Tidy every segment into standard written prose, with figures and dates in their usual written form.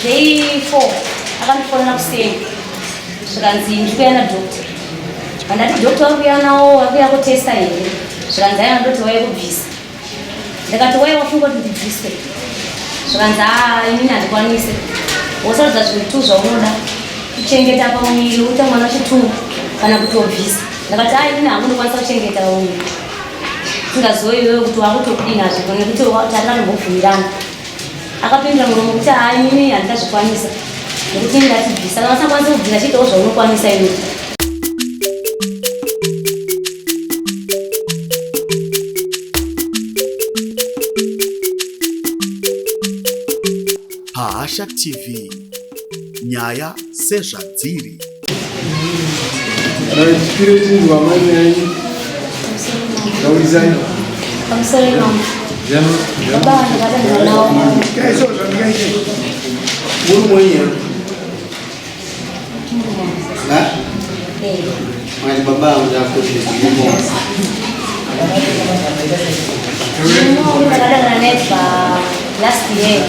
Day 4 akandifonera kuseni zvikanzi ndikuya nadhokta andati dhokta wakuya nawo wakuya kutesta here zvikanzi aiwa ndoti wauya kubvisa ndikati waiwa funga kuti ndibviswe zvikanzi inini handikwanise wosaudza zvinhu zvaunoda kuchengeta pamuviri uita mwana chitungu kana kutobvisa ndakati inini hamundikwanisa kuchengeta pamuviri tingazive iwewe kuti wakutokudini hazvipo nekuti tatakatombobvumirana akapindura muromo kuti inini handingazvikwanisa nekuti ndatibvisa kana usakwanisa kubvisa chiitawo zvaunokwanisa iwe. Hasha TV nyaya sezvadziri. Spirit wa mani kaulizani Kamsore mama. Baba anataka nao. Kesho tungaje. Mungu mwenyewe. Na? Mali baba unataka Mungu. Mungu anataka neva last year.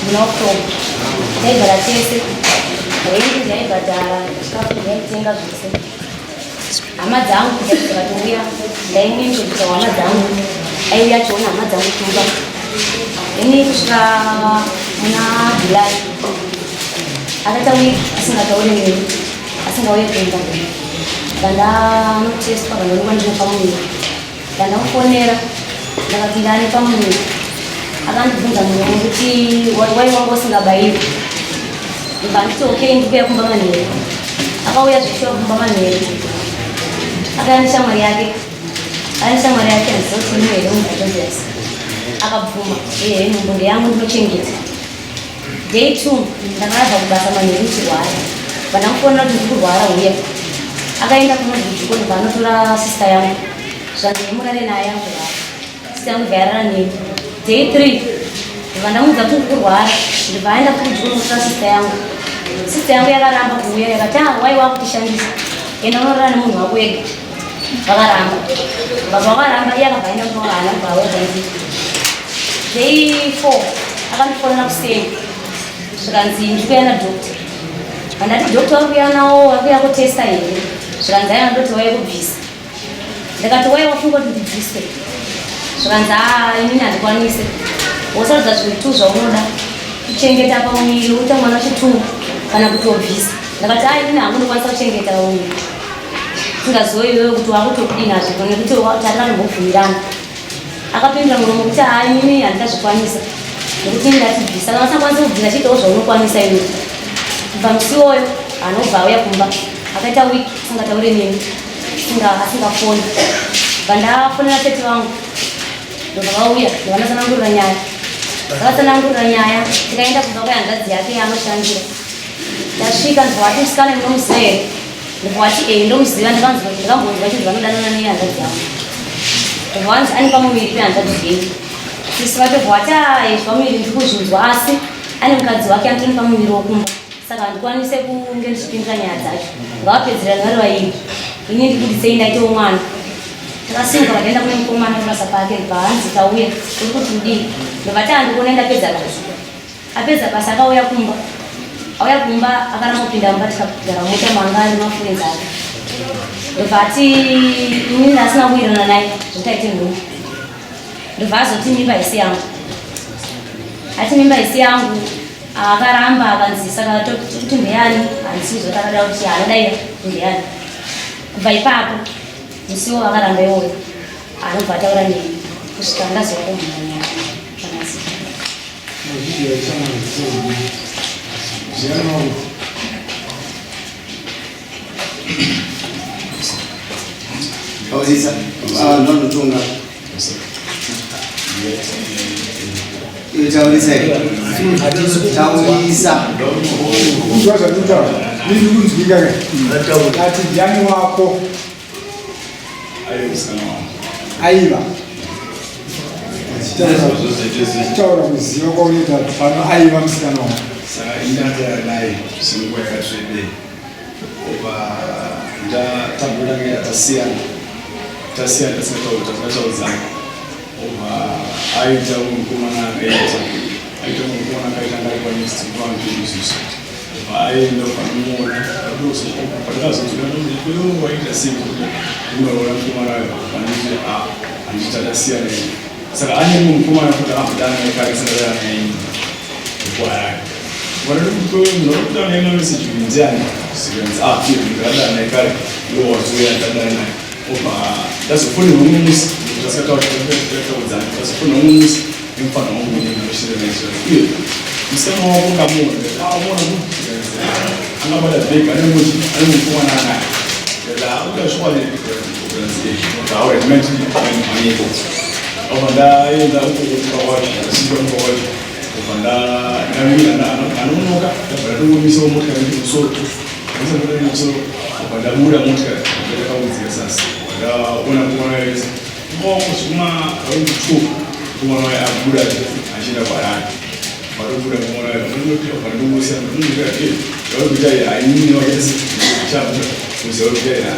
Mnoko. Neva Tese. Wengi neva tenga vise. Amadzangu kutokuya ndainenge kuita wamadzangu aiyachoona amadzangu kuba ini kusvika muna July akatauri asingatauri neni asingauye kuimba ndandanoteswa kandoonekwa ndine pamuviri ndandamufonera ndakati ndane pamuviri akandibvunza muromo kuti waiwanga usingabayiwi ndikanditi okay ndikuya kumba manheru akauya zvichiwa kumba manheru akani shamwari yake anzoti niwere mubhatoziyasi akabvuma nhumbu yangu ndinochengeta. Day 2 ndakarabva kubasa manheru chirwara vandamufonera kuti ndiri kurwara uya akaenda kumudhudhuko ndibva anotora sista yangu zvanzi nemurare naye akurwara sista yangu bvairara neni. Day 3 ndibva ndamuudza kuti ndiri kurwara ndibva aenda kumudhudhuko notora sista yangu yakaramba kuuya yakati waiwa kutishandisa enda unorara nemunhu wako wega vakaramba baba vakaramba iye akabva aenda kunoana bvawekanzi. Day 4 akandifonera kuseni zvikanzi ndikuya nadhokta andati dhokta wakuya nawo wakuya kutesta here zvikanzi aiwa ndoti wauya kubvisa ndikati waiwa funga kuti ndibviswe zvikanzi inini handikwanise wosaudza zvinhu zvaunoda kuchengeta pamuviri uita mwana chitungu kana kutobvisa ndakati inini hamundikwanisa kuchengeta pamuviri tingazive iwewe kuti wakutokudini hazvipo nekuti tatakatombobvumirana akapindura muromo kuti inini handingazvikwanisa nekuti ndatibvisa kana usakwanisa kubvisa chiitawo zvaunokwanisa iwe. Kubva musi iwoyo anobva auya kumba akaita wiki asingataure neni asingafoni bva ndafonera tete vangu ndobva vauya ndovandatsanangurira nyaya vakatsanangurira nyaya tikaenda kubva kwehanzvadzi yake yaanoshandira ndasvika ndivati musikana munomuziva here ndivati ndomuziva ndikambonzwa chinhu vanodanana nehanzvadzi yangu ndovanzi ane pamuviri pehanzvadzi yenyu isi vatobvati pamuviri ndiri kuzvinzwa asi ane mukadzi wake anotoni pamuviri wokumba saka handikwanise kunge ndichipindura nyaya dzacho ngavapedzera vari vairi ini ndikudisei ndaitewo mwana takasimuka vakaenda kune mukomana kurasa pake ndibva hanzi tauya uri kuti udii ndobvati handikuona ndapedza basa apedza basa akauya kumba akaramba kupinda mumba tikagara mota manga ari mafurendzi ake ndobvati inini ndasina kuwirirana naye zvotaite nhumbu ndobva azoti mimba isi yangu ati mimba isi yangu akaramba akanzi saka tokuti ndeyani handisizo takada kuti anodai ndeyani. Kubva ipapo musiwo akaramba iwoyo anobva ataura neni kusvika ndazokumbanya kanasika kaulisa nonotunga taulisa nilikunzwika ati ndiani wako aiva taura muziva kwaunoita pano aiva musikana wako saka indatara naye singuva yakasvebei obva ndatabudanga tasiyana tisingatauzana obva aita mukomana akaita aita mukuona kaita ndari kwanesti vantuizusa aenda panomuona padakazotoa waita sei kuti unoona mukomanayo paniti handitadasiyana ii saka ane mukomana kuti dana nekarisanayaii kwayake vanodana message vinzani sikanzi ndadana ekare iwo wazoya ndadana naye oba ndazofuna umwe musi tasakataudzana ndazofuna umwe musi imfana wangu nenoshirenaizvo uye musema wako ngamuona angabada bhegi ane mukomana anaye oba ndaenda ukokukawacha asiamukawacha anonoka ndabvaratongomisa motikari ndimusoro musoro ndabuda motikari ndakaudzika sasa ndaona kumwana wese mosvuma around 2 kumwana waye abuda achienda kwarani vatobuda kumwana waye vanondongosiyana vakuita ainini wachese chabuda kuziva kuita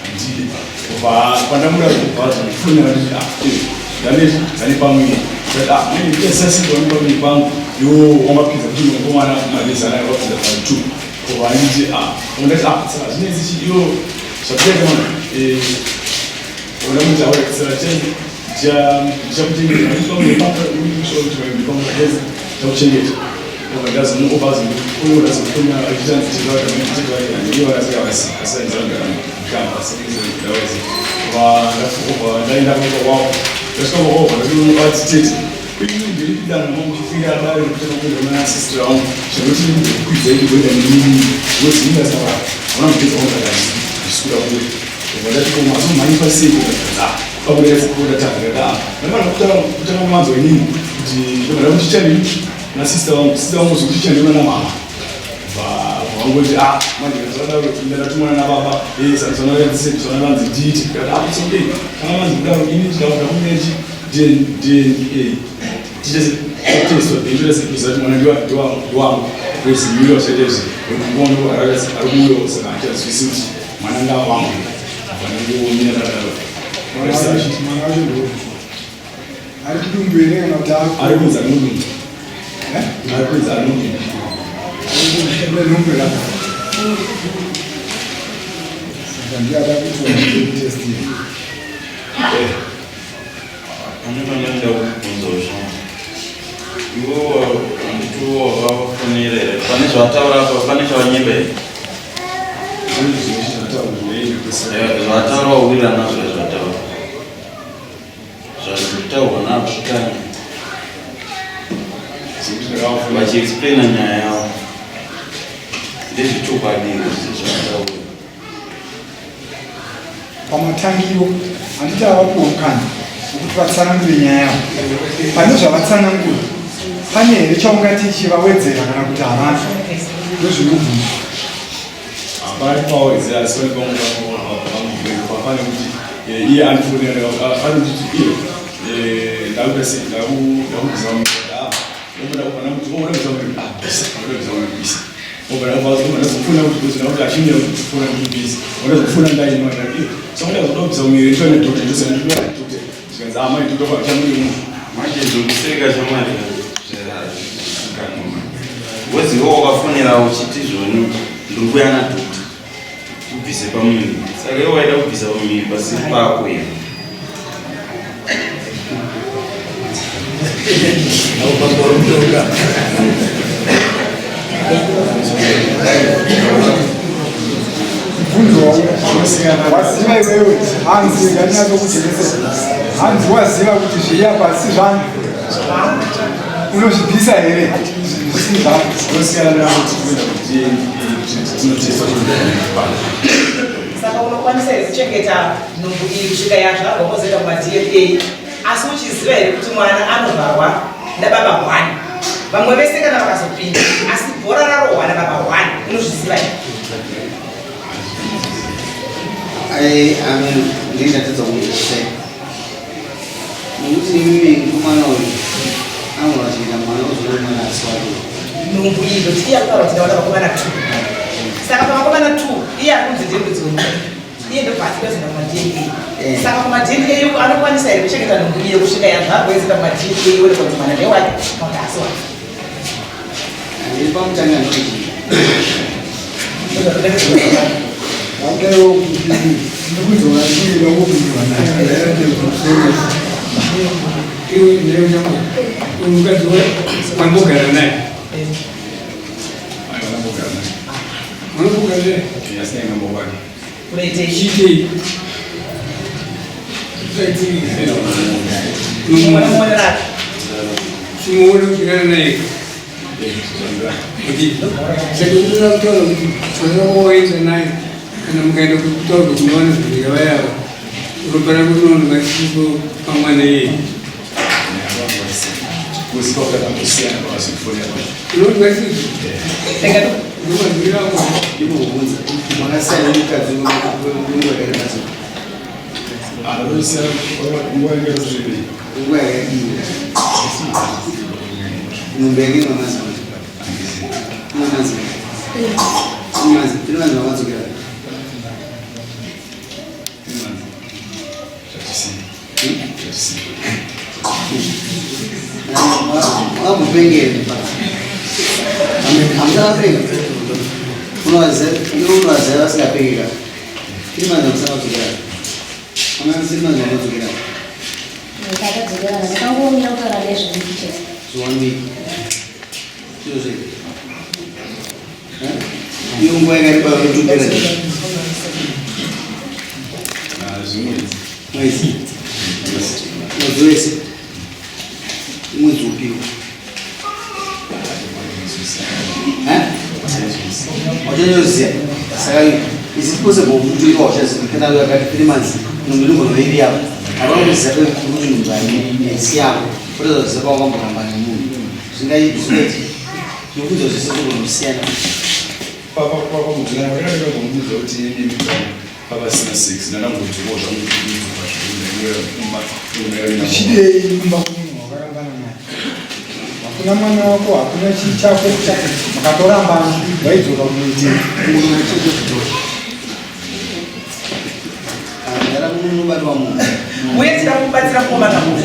handidi pandabuda kubvazvanifuna ndandeti dzane pamwe ndesasiwanipaini pangu iwo wamapinza kuti nokomana mabezana wapinza pa2 vaniti undati saka zvinezi iwo zvakutaikaona unamuti auretsera chakuchengeta ndazomuobazomuorazofuna achitanzitaaaaaaindaenda wavo ndasvikaoa ndativatitete ndiripidanha muchifira dare kutaakuendana sister wangu zvakuti kuidzai kuenda nini wozingasava ona mutedza wangu zvisikuda kure ndatikomazomhanyi pasei pakudatakada ndakutanga kumanzwa inini kuti ndoda kuchichani nasista wangu zokuchichandiona namama vangoti mandikazadaro ndatumana nababa zana vanzi ndiiti atsokei kana vanzi kudaro ini ndidauda kunechi titesezati mwana ndiwangu rezimiro chetezve ekubono arikuuyo saka achazivisi kuti mwana ngawangu vanangomiradaro ari kudumbere kana kuti ari kunzi ari mudumbu ari kunzi ari mudumbu nenumbera saka ndiada kuti testi anonoenda kubvunzozvo iwo ndituwo wakafunire pane zvataura apa pane zvawanyembe zvataura wawira nazvo zvataura zvazvitaurwa nazvo kani vachiexplaina nyaya yavo ndezvitokwadi zvataura pamatangiro handiti avapiwa mukana kuti vatsanangure nyaya yavo pane zvavatsanangura pane here chaungati chivawedzera kana kuti havana ndozvinobvunza hapana pawedzera asi pane kuti iye anofoneraanoti iye ndakuita sei ndakubvisa mubisa ndazofuna kuti achimira kufuna ndibhizi ndazofuna ndainaa saka ndazodobvisa muviri nditoanedhokta ndosanditoanedhokta zvikanzi amaidhokta munhu manje ndokuseka chamwari weziwo wakafonera uchiti zvoni ndiri kuya nadhokta ubvise pamuviri saka iwo waida kubvisa pamuviri pasiri pako here waziva iwewe hanzi nganyazokujengesera hanzi waziva kuti zviya pasi zvanhu unozvibvisa here zvisini saka unokwanisa here kuchengeta nhumbu iyi kusvika yazvarwa mozoita kumadna asi uchiziva here kuti mwana anovharwa nababa 1 vamwe vese kana vakazopinda asi bhora rarohwa nababa 1 unozviziva here ndindatedza kuise nokuti imimi kumwana uyu anoratidza mwana uzona mwana asiwari nhumbu iyi ndotii yakutaura kuti ndawada vakomana 2 saka pavakomana 2 iye akunzi ndembudziro iye ndobva atikwezenda kumadna saka kumadna anokwanisa here kuchengeta nhumbu iyi kusvika yazvarwa ezenda kumadna ione kuti mwana ndewake kana kuti asiwake Is it possible to do all this? Can I look at 3 months? No, we look at the area. I don't know if it's a what is the problem? So now you say, you put those people to see. Papa, Papa, 6, and I'm going to watch kuna mwana wako hakuna chicha chako makatora mbana waizoka kumiti Era munhu batwa munhu wetira kubatsira kuomana munhu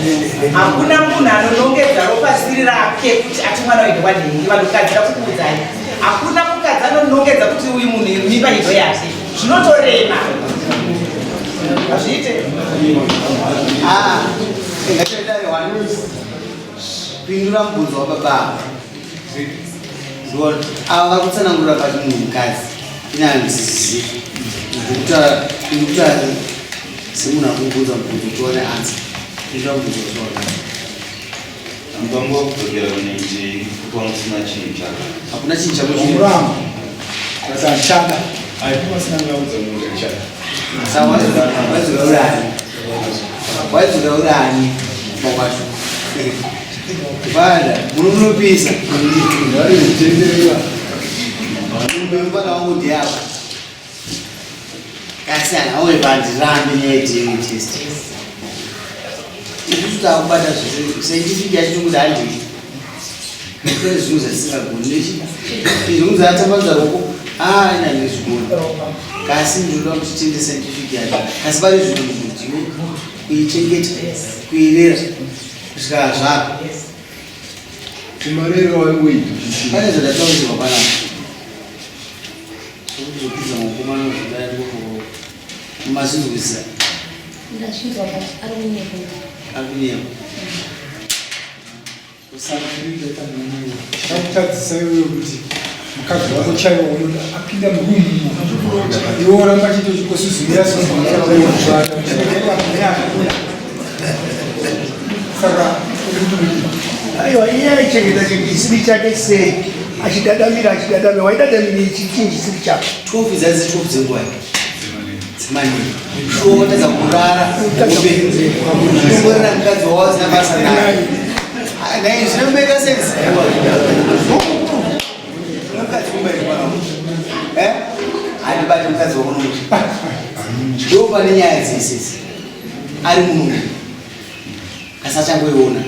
hakuna munhu anonongedza ropa ziri rake kuti ati mwana wedu wadhingi vanokadzira kukuudzai hakuna mukadzi anonongedza kuti uyu munhu mimba idzo yake zvinotorema hazviite ingatoidare wani pindura mubvunzo wababa ava vari kutsanangurira pati munhu mukadzi inanzizi ndikuta semunhu akubvunza mubvunzo tione ansa pindura mubvunzo wazvaona Ambambo kutokera kunenje kupa musina chinhu chaka. hakuna chinhu chako muramba chaka. Aipa sina ngaudza munhu chaka. waizoka urani kwakwasho vada munopisa mumepana wangu ndiapa kasiyana auye pandirambe nyeyetengi test ikuti akubata scientific yachitonguti handii kune zvinhu zvatisingagoni izvongu zvatambanza roko inange zvigoni kasi ndinoda kuti tende scientific yacho kasi pane zvinhu kuti kuichengeta kuirera kusvika zvako timarero waikuita pane zvatatauriwa panapa okuzopidza mukomana wezvidai mumazinzwisa ndazvinzwa kuti ari kunyepo akunyepo akutadzisa iwewe kuti mukadzi wako chaiwo unoda apinda murumu iwe oramba chitochikosuzumira saka aiwa iye aichengeta chisiri chake sei achidadamira waidadamira chii chisiri chake 12 zazi 12 dzenguva dzimanini otadza kurara ongorera mukadzi wawo zina basa naye nai zvinomeka sense mukadzi kumbaipana handibati mukadzi wakonomuti ndo pane nyaya dzesesi ari munhu asi achangoiona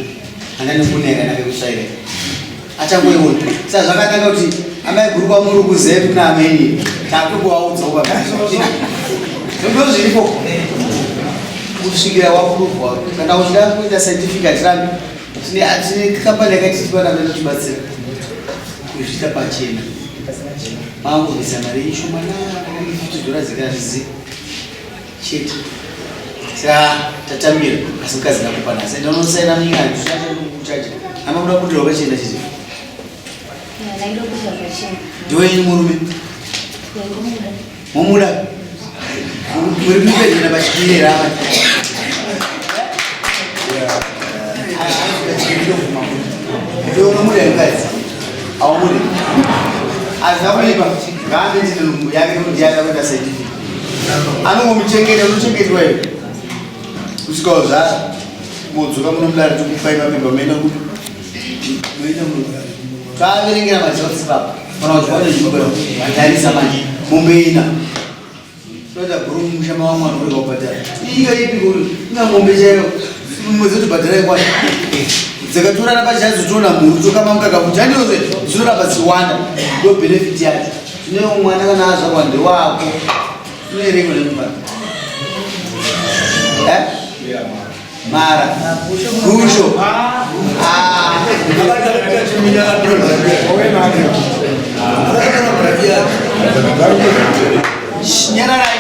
handane kuneka nakekusvaira achangoiona saka zvakanaka kuti amaigurukwa muri kuzepi kuna ameni takukuvaudzawo ndo zviripo kusvikira wakuruvwa kana uchida kuita scientific hatirambi tine kambani yakati tipanamene tibatsira kuzviita pachena mangobvisa mari ishomana $50 zikazvizi chete saka tatambira asi mukazina kupa nhasi ende unosaina munyika chacha amakuda kutirwa pachena chizi ndiwenyi murume mumuda muri kupedana pachikirera ndonomuda mukadzi aumudi azakuipa ngaambetine lungu yake kuti yakaenda scientific anongomuchengeta unochengetwa iwe kusikauzara modzoka munomudari tokufai mapemba maenda kuti moenda taaverengera madzivakusipapa kana kuti wane zvimbo vatarisa manje mombeina toita guru mushama wamwana urika kubhadhara ika ipi kuti inga mombe chaiyo muzotibhadharai kwai dzakatorana pachazotoona mhuru tokamamukaka kuti handioze zvinoramba ziwanda ndo benefit yacho zvine mwana kana azvarwa ndewako unoerengo nemufana mara rusho nyararai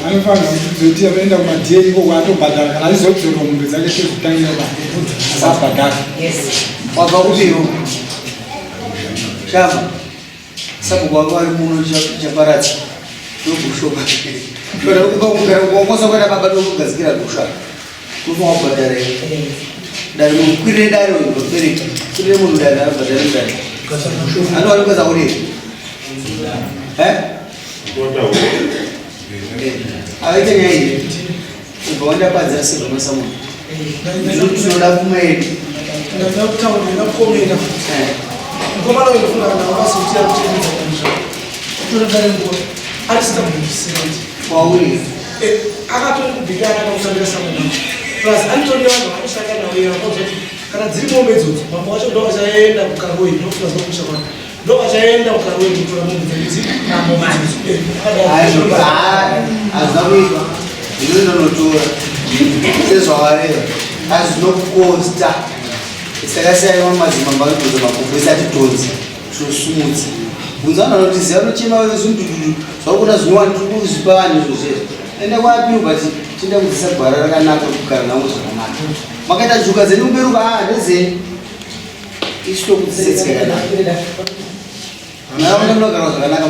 anofanira kuzoti avaenda kumadhieri iko kwatobhadhara kana achizodzorwa mumbe dzake sezvitangira asabhadhara wabva kudiro shama sabhuku wako vari muno chaparadza nogushoka ukaongosa kuenda baba dokugadzikira gusha unofanwa kubhadhara dari mukwirire dari uzobereka kwirire munhu dari abhadhare mudari anowanikwaza kudii avaita nyaya iyi ubva wanda padzira sebva masamunhu tinoda kumaedu ndada kutaura ndakomera mukomana wendofunga kana vakazotira kuchengetsa kuzva kutoradare nguva arisitambundisirati wauri akatori kubhikana akamusandira samunhu plus anitori vanhu vanoshanda navo vakazoti kana dziri mombe idzodzo mambo wacho ndo vachaenda kukaroi ndokufa zokusha kwake ndo vachaenda kukaroi kutora mombe dzaizi hazina kuitwa zvinononotora sezvawareva azvinokosta sakasiyaiwa madzimamba anodzoza makombo isati tonzi tosumudza bvunza vanhu vanotiziva vanochema vezvindududu zvakuona zvinowani tiri kuzvipa vanhu izvozvezvo enda kwapiwo but tinda kudzisa gwara rakanaka kugara navo zvakanaka makaita zvuka dzeni kuberuka ndezeni ichitokudzisetsika kanaka vanhu vakuenda munogara zvakanaka